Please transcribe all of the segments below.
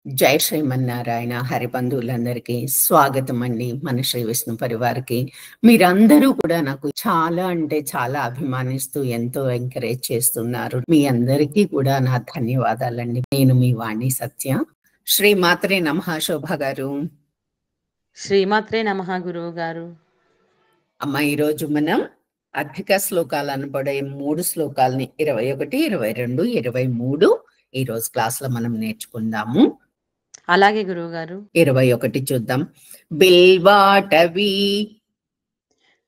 జై శ్రీమన్నారాయణ హరిబంధువులందరికీ స్వాగతం అండి. మన శ్రీ విష్ణు పరివార్కి మీరందరూ కూడా నాకు చాలా అంటే చాలా అభిమానిస్తూ ఎంతో ఎంకరేజ్ చేస్తున్నారు. మీ అందరికీ కూడా నా ధన్యవాదాలండి. నేను మీ వాణి సత్య. శ్రీమాత్రే నమః. శోభ గారు. శ్రీమాత్రే నమః గురువు గారు. అమ్మ, ఈరోజు మనం అధిక శ్లోకాలు అనబడే 3 శ్లోకాలని 21, 22, 23 ఈ రోజు క్లాస్ లో మనం నేర్చుకుందాము. అలాగే గురువు గారు. 21 చూద్దాం. బిల్వాటవి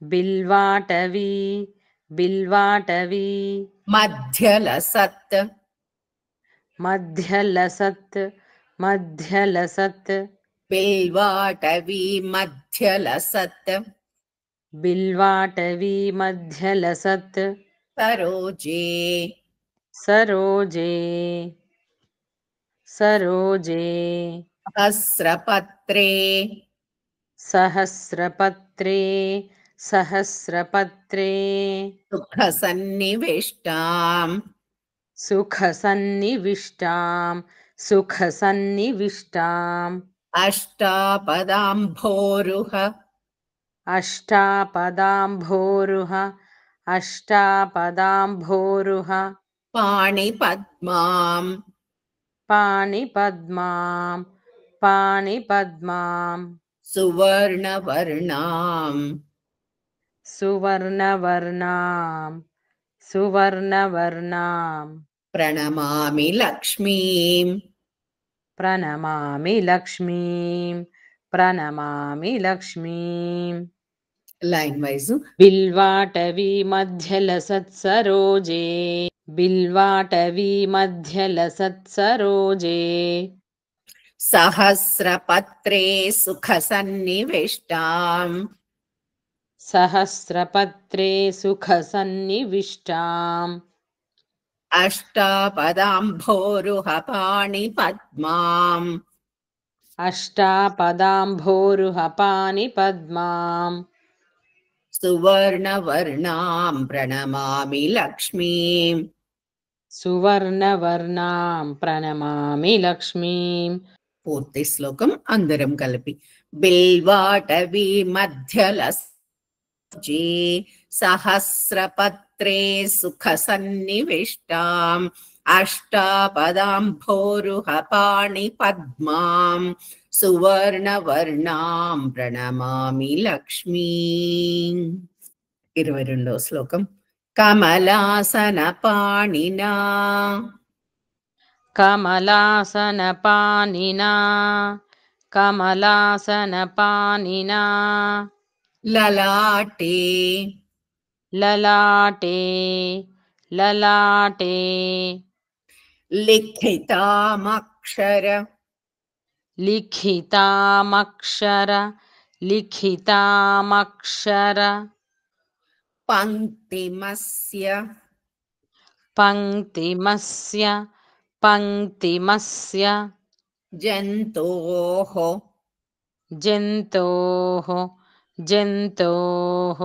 బిల్వాటవి బిల్వాటవి మధ్యలసత్ మధ్యలసత్ మధ్యలసత్ బిల్వాటవి మధ్యలసత్ బిల్వాటవి మధ్యలసత్ సరోజే సరోజే సరోజే సహస్రపత్రే సహస్రపత్రే సహస్రపత్రే సుఖసన్నివిష్టాం సుఖసన్నివిష్టాం సుఖసన్నివిష్టాం అష్టాపదాంభోరుహ అష్టాపదాంభోరుహ అష్టాపదాంభోరుహ పాణిపద్మాం పాణిపద్మాం పాణిపద్మాం సువర్ణవర్ణాం సువర్ణవర్ణాం సువర్ణవర్ణాం ప్రణమామి లక్ష్మీం ప్రణమామి లక్ష్మీం ప్రణమామి లక్ష్మీం. Line wise. బిల్వాటవి మధ్యలసత్సరోజే బిల్వాటవి మధ్యలసత్సరోజే సహస్రపత్రే సుఖసన్నివిష్టాం సహస్రపత్రే సుఖసన్నివిష్టాం అష్టాపదాంభోరుహ పాణిపద్మాం అష్టాపదాంభోరుహ పాణిపద్మాం సువర్ణవర్ణాం ప్రణమామి లక్ష్మీం సువర్ణవర్ణాం ప్రణమామి లక్ష్మీం. పూర్తి శ్లోకం అందరం కలిపి. బిల్వాటవి మధ్యలసే సహస్రపత్రే సుఖసన్నివిష్టాం అష్టాపదాంభోరుహ పాణిపద్మాం సువర్ణవర్ణాం ప్రణమామి లక్ష్మీం. 22వ శ్లోకం. కమలాసన పాణినా కమలాసనపాణినా కమలాసనపాణినా లలాటే లలాటే లలాటే లిఖితామక్షర లిఖితామక్షర లిఖితామక్షర పంక్తిమస్య పంక్తిమస్య పంక్తిమస్య జంతోః జంతోః జంతోః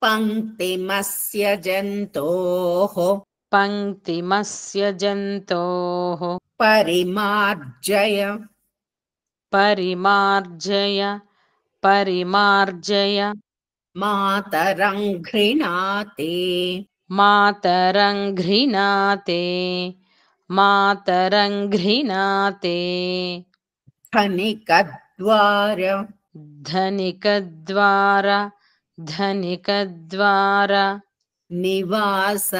పంక్తిమస్య జంతోః పంక్తిమస్య జంతోః పరిమార్జయ పరిమార్జయ పరిమార్జయ మాతరం ఘృణాతే మాతరం ఘృణాతే మాతరం ఘృణాతే ధనికద్వార ధనికద్వార ధనికద్వార నివాస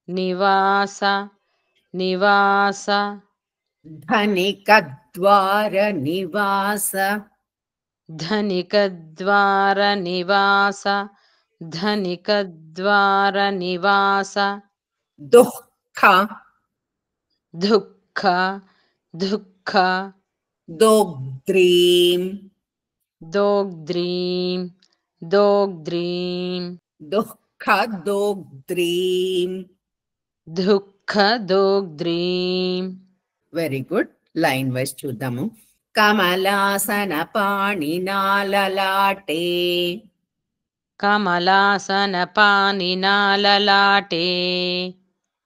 నివాస నివాస ధనికద్వార నివాస ధనికద్వార నివాస ధనికద్వార నివాస దుఃఖ దుఃఖ దుఃఖ దోగ్ద్రీం దోగ్ద్రీం దోగ్ద్రీం దుఃఖ దోగ్ద్రీం. దుఃఖ దోగ్ద్రీం. Very good. లైన్ వైజ్ చూద్దాము. కమలాసన పాణినా లలాటే కమలాసన పాణినా లలాటే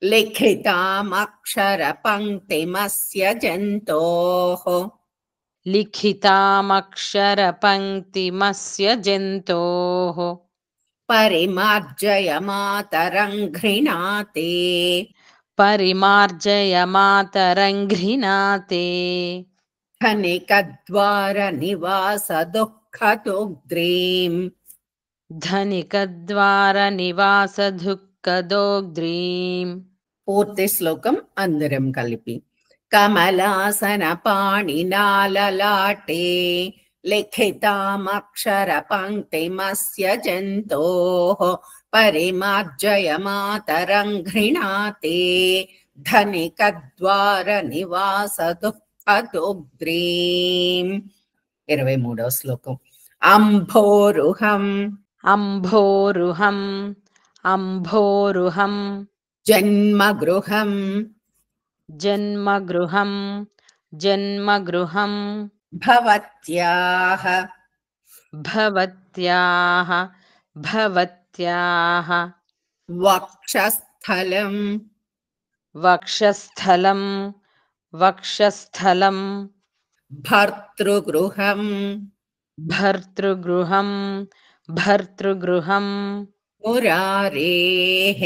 लिखितामक्षरपङ्क्तिमस्य जन्तोः लिखितामक्षरपङ्क्तिमस्य जन्तोः परिमार्जय मातरं घृणाते परिमार्जयमातरङ्घ्रिणाते धनिकद्वारनिवासदुःखदुग्ध्रीम् धनिकद्वारनिवासदुःखदोग्ध्रीम् పూర్తి శ్లోకం అందరం కలిపి కమలాసన పాణినాలలాటే లిఖితామక్షర పంక్తిమస్య జంతోః పరిమార్జయ మాతరం ఘృణాతే ధనికద్వార నివాస దుఃఖదుగ్ధ్రీం 23వ శ్లోకం అంభోరుహం అంభోరుహం అంభోరుహం జన్మగృహం జన్మగృహం జన్మగృహం భవత్యాః భవత్యాః భవత్యాః వక్షస్థలం వక్షస్థలం వక్షస్థలం భర్తృగృహం భర్తృగృహం భర్తృగృహం మురారేః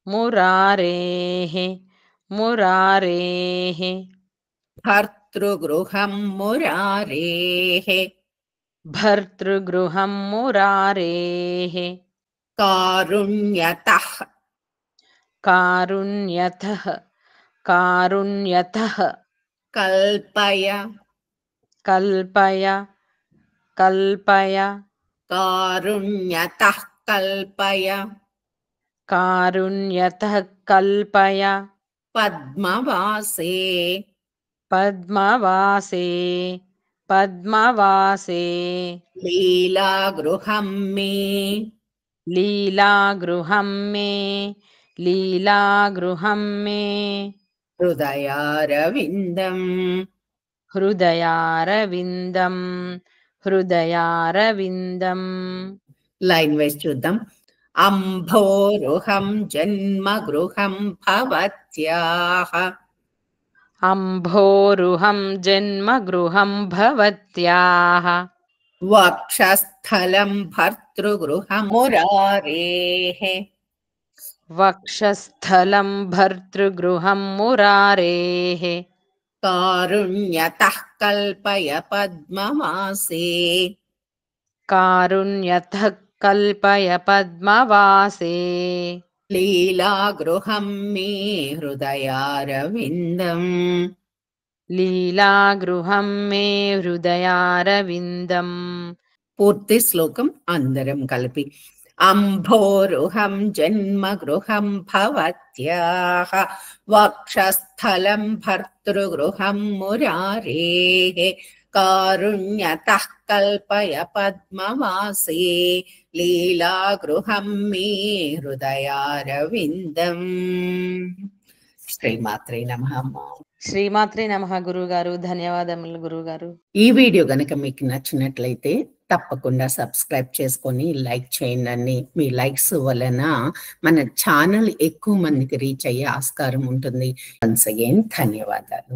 మురారేః మురారేః భర్తృగృహం మురారేః భర్తృగృహం మురారేః కారుణ్యతః కారుణ్యతః కారుణ్యతః కల్పయ కల్పయ కల్పయ కారుణ్యతః కల్పయ కారుణ్యతః కల్పయ పద్మవాసే పద్మవాసే పద్మవాసే లీలాగృహం మే లీలాగృహం మే లీలాగృహం మే హృదయారవిందం హృదయారవిందం హృదయారవిందం లైన్ వైజ్ చూద్దాం అంభోరుహం జన్మగృహం భవత్యాః అంభోరుహం జన్మగృహం భవత్యాః వక్షస్థలం భర్తృగృహం మురారేః వక్షస్థలం భర్తృగృహం మురారేః కారుణ్యతః కల్పయ పద్మవాసే కారుణ్యతః కల్పయ పద్మవాసే లీలాగృహం మే హృదయారవిందం లీలాగృహం మే హృదయారవిందం పూర్తి శ్లోకం అందరం కలిపి అంభోరుహం జన్మగృహం భవత్యాః వక్షస్థలం భర్తృగృహం మురారేః కారుణ్యతః కల్పయ పద్మవాసే లీలాగృహం మే హృదయారవిందం. శ్రీమాత్రే నమః. శ్రీమాత్రే నమః గురుగారు. ధన్యవాదములు గురుగారు. ఈ వీడియో గనక మీకు నచ్చినట్లయితే తప్పకుండా సబ్స్క్రైబ్ చేసుకొని లైక్ చేయండి. మీ లైక్స్ వలన మన ఛానల్ ఎక్కువ మందికి రీచ్ అయ్యే ఆస్కారం ఉంటుంది. వన్స్ అగైన్ ధన్యవాదాలు.